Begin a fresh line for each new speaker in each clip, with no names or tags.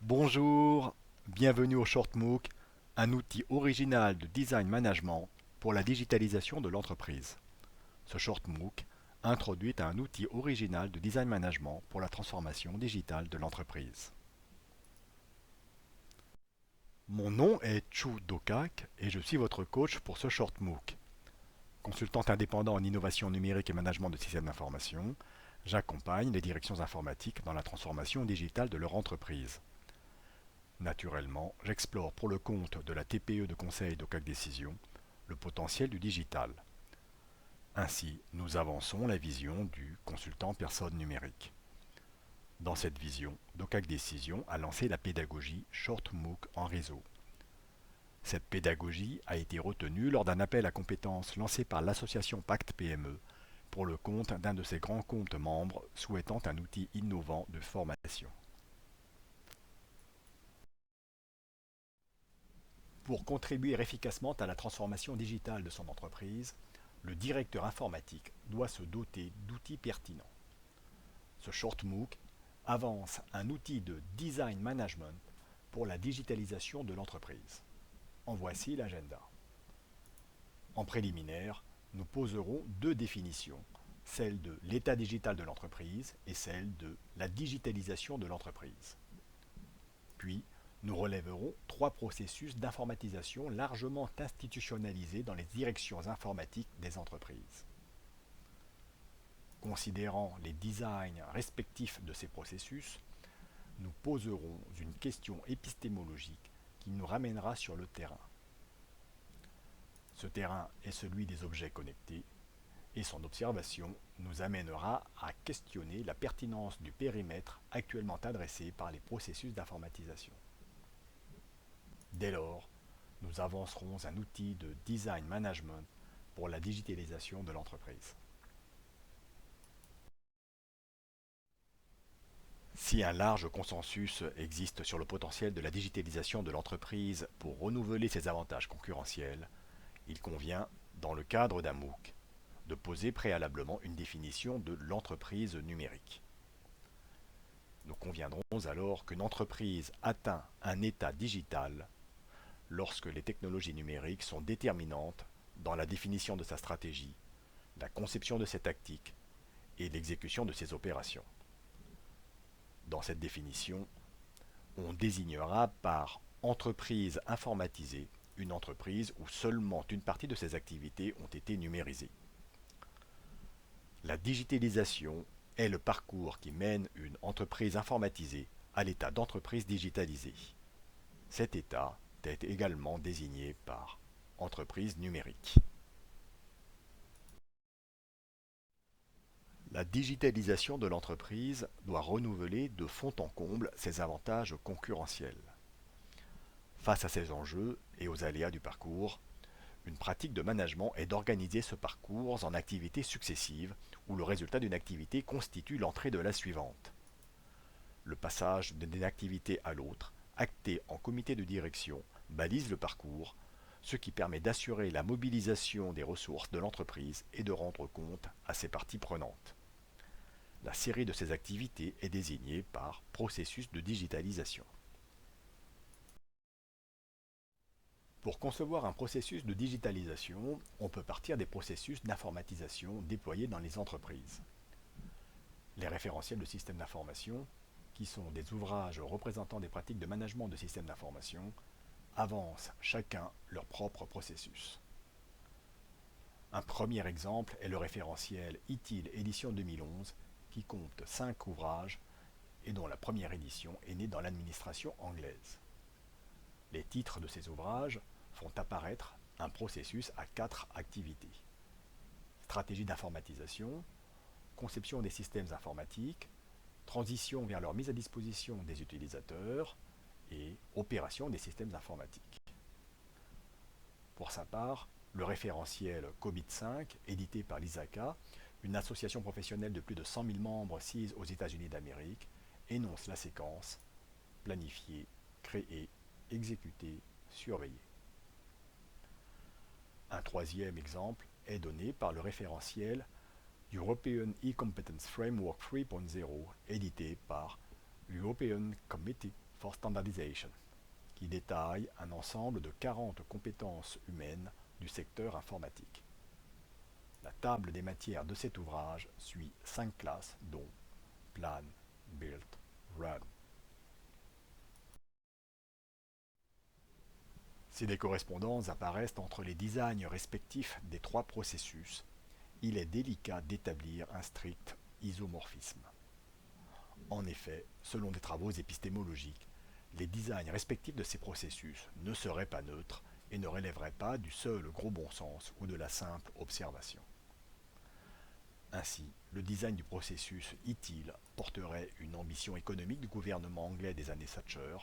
Bonjour, bienvenue au ShortMOOC, un outil original de design management pour la digitalisation de l'entreprise. Ce ShortMOOC introduit un outil original de design management pour la transformation digitale de l'entreprise. Mon nom est Chu Dokak et je suis votre coach pour ce ShortMOOC. Consultant indépendant en innovation numérique et management de systèmes d'information, j'accompagne les directions informatiques dans la transformation digitale de leur entreprise. Naturellement, j'explore pour le compte de la TPE de conseil d'Ocac Décision le potentiel du digital. Ainsi, nous avançons la vision du consultant personne numérique. Dans cette vision, d'Ocac Décision a lancé la pédagogie ShortMOOC en réseau. Cette pédagogie a été retenue lors d'un appel à compétences lancé par l'association Pacte PME pour le compte d'un de ses grands comptes membres souhaitant un outil innovant de formation. Pour contribuer efficacement à la transformation digitale de son entreprise, le directeur informatique doit se doter d'outils pertinents. Ce ShortMOOC avance un outil de design management pour la digitalisation de l'entreprise. En voici l'agenda. En préliminaire, nous poserons deux définitions, celle de l'état digital de l'entreprise et celle de la digitalisation de l'entreprise. Puis, nous relèverons trois processus d'informatisation largement institutionnalisés dans les directions informatiques des entreprises. Considérant les designs respectifs de ces processus, nous poserons une question épistémologique qui nous ramènera sur le terrain. Ce terrain est celui des objets connectés et son observation nous amènera à questionner la pertinence du périmètre actuellement adressé par les processus d'informatisation. Dès lors, nous avancerons un outil de design management pour la digitalisation de l'entreprise. Si un large consensus existe sur le potentiel de la digitalisation de l'entreprise pour renouveler ses avantages concurrentiels, il convient, dans le cadre d'un MOOC, de poser préalablement une définition de l'entreprise numérique. Nous conviendrons alors qu'une entreprise atteint un état digital lorsque les technologies numériques sont déterminantes dans la définition de sa stratégie, la conception de ses tactiques et l'exécution de ses opérations. Dans cette définition, on désignera par entreprise informatisée une entreprise où seulement une partie de ses activités ont été numérisées. La digitalisation est le parcours qui mène une entreprise informatisée à l'état d'entreprise digitalisée. Cet état est également désigné par entreprise numérique. La digitalisation de l'entreprise doit renouveler de fond en comble ses avantages concurrentiels. Face à ces enjeux et aux aléas du parcours, une pratique de management est d'organiser ce parcours en activités successives où le résultat d'une activité constitue l'entrée de la suivante. Le passage d'une activité à l'autre, acté en comité de direction, balise le parcours, ce qui permet d'assurer la mobilisation des ressources de l'entreprise et de rendre compte à ses parties prenantes. La série de ces activités est désignée par processus de digitalisation. Pour concevoir un processus de digitalisation, on peut partir des processus d'informatisation déployés dans les entreprises. Les référentiels de systèmes d'information, qui sont des ouvrages représentant des pratiques de management de systèmes d'information, avancent chacun leur propre processus. Un premier exemple est le référentiel ITIL édition 2011 qui compte 5 ouvrages et dont la première édition est née dans l'administration anglaise. Les titres de ces ouvrages font apparaître un processus à 4 activités. Stratégie d'informatisation, conception des systèmes informatiques, transition vers leur mise à disposition des utilisateurs et opération des systèmes informatiques. Pour sa part, le référentiel COBIT-5, édité par l'ISACA, une association professionnelle de plus de 100 000 membres sise aux États-Unis d'Amérique, énonce la séquence planifier, créer, exécuter, surveiller. Un troisième exemple est donné par le référentiel European E-Competence Framework 3.0, édité par l'European Committee for Standardization, qui détaille un ensemble de 40 compétences humaines du secteur informatique. La table des matières de cet ouvrage suit 5 classes dont Plan, Build, Run. Si des correspondances apparaissent entre les designs respectifs des trois processus, il est délicat d'établir un strict isomorphisme. En effet, selon des travaux épistémologiques, les designs respectifs de ces processus ne seraient pas neutres et ne relèveraient pas du seul gros bon sens ou de la simple observation. Ainsi, le design du processus ITIL porterait une ambition économique du gouvernement anglais des années Thatcher.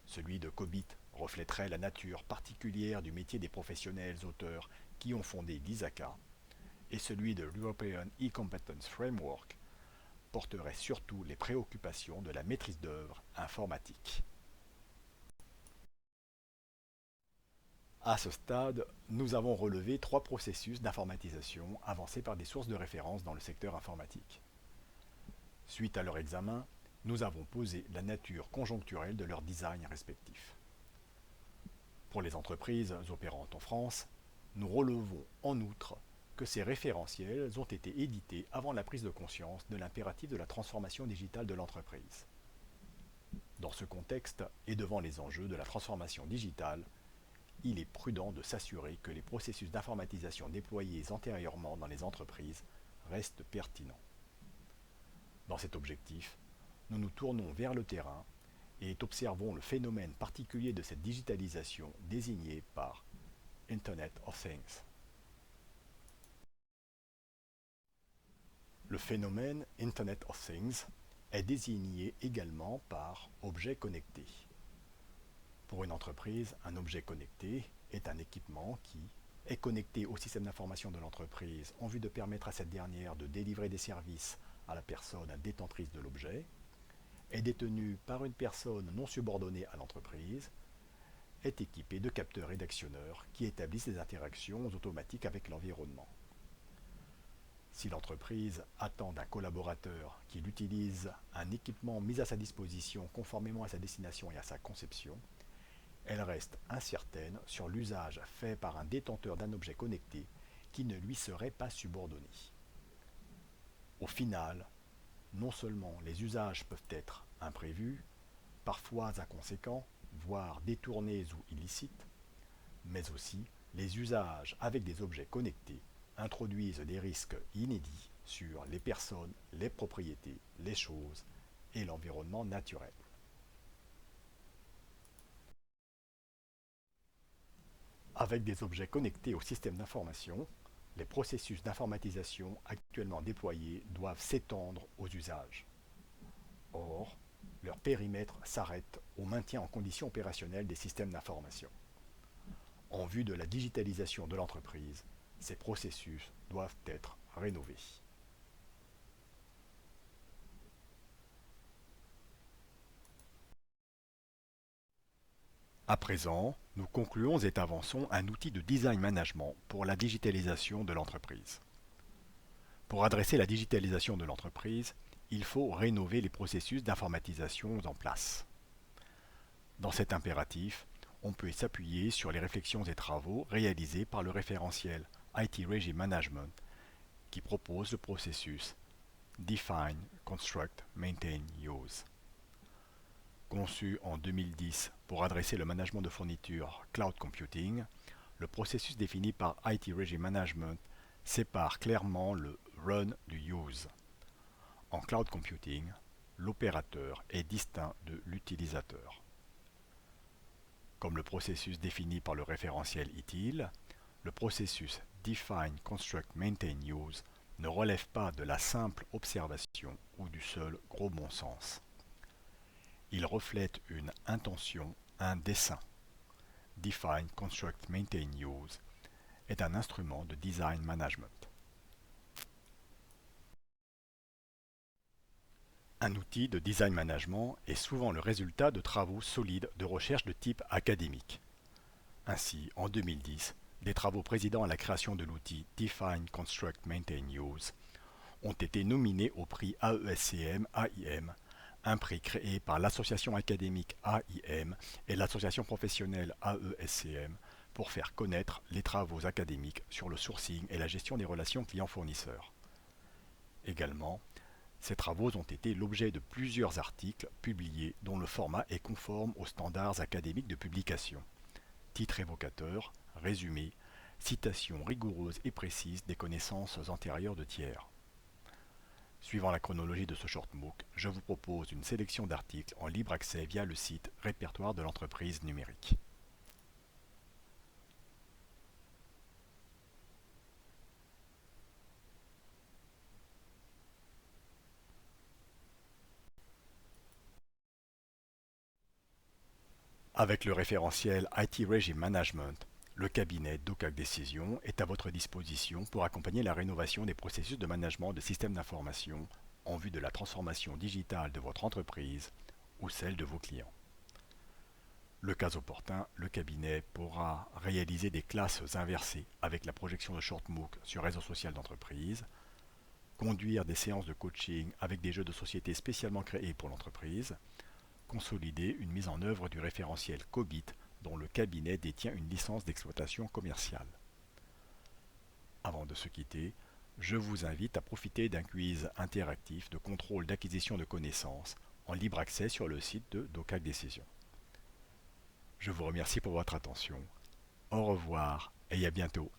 Celui de COBIT reflèterait la nature particulière du métier des professionnels auteurs qui ont fondé l'ISACA, et celui de l'European E-Competence Framework porterait surtout les préoccupations de la maîtrise d'œuvre informatique. À ce stade, nous avons relevé 3 processus d'informatisation avancés par des sources de référence dans le secteur informatique. Suite à leur examen, nous avons posé la nature conjoncturelle de leurs designs respectifs. Pour les entreprises opérantes en France, nous relevons en outre que ces référentiels ont été édités avant la prise de conscience de l'impératif de la transformation digitale de l'entreprise. Dans ce contexte et devant les enjeux de la transformation digitale, il est prudent de s'assurer que les processus d'informatisation déployés antérieurement dans les entreprises restent pertinents. Dans cet objectif, nous nous tournons vers le terrain et observons le phénomène particulier de cette digitalisation désigné par Internet of Things. Le phénomène Internet of Things est désigné également par objet connecté. Pour une entreprise, un objet connecté est un équipement qui est connecté au système d'information de l'entreprise en vue de permettre à cette dernière de délivrer des services à la personne détentrice de l'objet, est détenu par une personne non subordonnée à l'entreprise, est équipé de capteurs et d'actionneurs qui établissent des interactions automatiques avec l'environnement. Si l'entreprise attend d'un collaborateur qu'il utilise un équipement mis à sa disposition conformément à sa destination et à sa conception, elle reste incertaine sur l'usage fait par un détenteur d'un objet connecté qui ne lui serait pas subordonné. Au final, non seulement les usages peuvent être imprévus, parfois inconséquents, voire détournés ou illicites, mais aussi les usages avec des objets connectés introduisent des risques inédits sur les personnes, les propriétés, les choses et l'environnement naturel. Avec des objets connectés au système d'information, les processus d'informatisation actuellement déployés doivent s'étendre aux usages. Or, leur périmètre s'arrête au maintien en condition opérationnelle des systèmes d'information. En vue de la digitalisation de l'entreprise, ces processus doivent être rénovés. À présent, nous concluons et avançons un outil de design management pour la digitalisation de l'entreprise. Pour adresser la digitalisation de l'entreprise, il faut rénover les processus d'informatisation en place. Dans cet impératif, on peut s'appuyer sur les réflexions et travaux réalisés par le référentiel IT Regime Management qui propose le processus Define, Construct, Maintain, Use. Conçu en 2010 pour adresser le management de fourniture Cloud Computing, le processus défini par IT Regime Management sépare clairement le Run du Use. En Cloud Computing, l'opérateur est distinct de l'utilisateur. Comme le processus défini par le référentiel ITIL, le processus Define, Construct, Maintain, Use ne relève pas de la simple observation ou du seul gros bon sens. Il reflète une intention, un dessein. Define, Construct, Maintain, Use est un instrument de design management. Un outil de design management est souvent le résultat de travaux solides de recherche de type académique. Ainsi, en 2010, des travaux présidant à la création de l'outil Define, Construct, Maintain, Use ont été nominés au prix AESCM AIM, un prix créé par l'association académique AIM et l'association professionnelle AESCM pour faire connaître les travaux académiques sur le sourcing et la gestion des relations clients-fournisseurs. Également, ces travaux ont été l'objet de plusieurs articles publiés dont le format est conforme aux standards académiques de publication. Titre évocateur, résumé, citation rigoureuse et précise des connaissances antérieures de tiers. Suivant la chronologie de ce short MOOC, je vous propose une sélection d'articles en libre accès via le site Répertoire de l'entreprise numérique. Avec le référentiel IT Regime Management, le cabinet DOCAC Décision est à votre disposition pour accompagner la rénovation des processus de management de systèmes d'information en vue de la transformation digitale de votre entreprise ou celle de vos clients. Le cas opportun, le cabinet pourra réaliser des classes inversées avec la projection de short MOOC sur réseau social d'entreprise, conduire des séances de coaching avec des jeux de société spécialement créés pour l'entreprise, consolider une mise en œuvre du référentiel COBIT dont le cabinet détient une licence d'exploitation commerciale. Avant de se quitter, je vous invite à profiter d'un quiz interactif de contrôle d'acquisition de connaissances en libre accès sur le site de DOCAC Décision. Je vous remercie pour votre attention. Au revoir et à bientôt.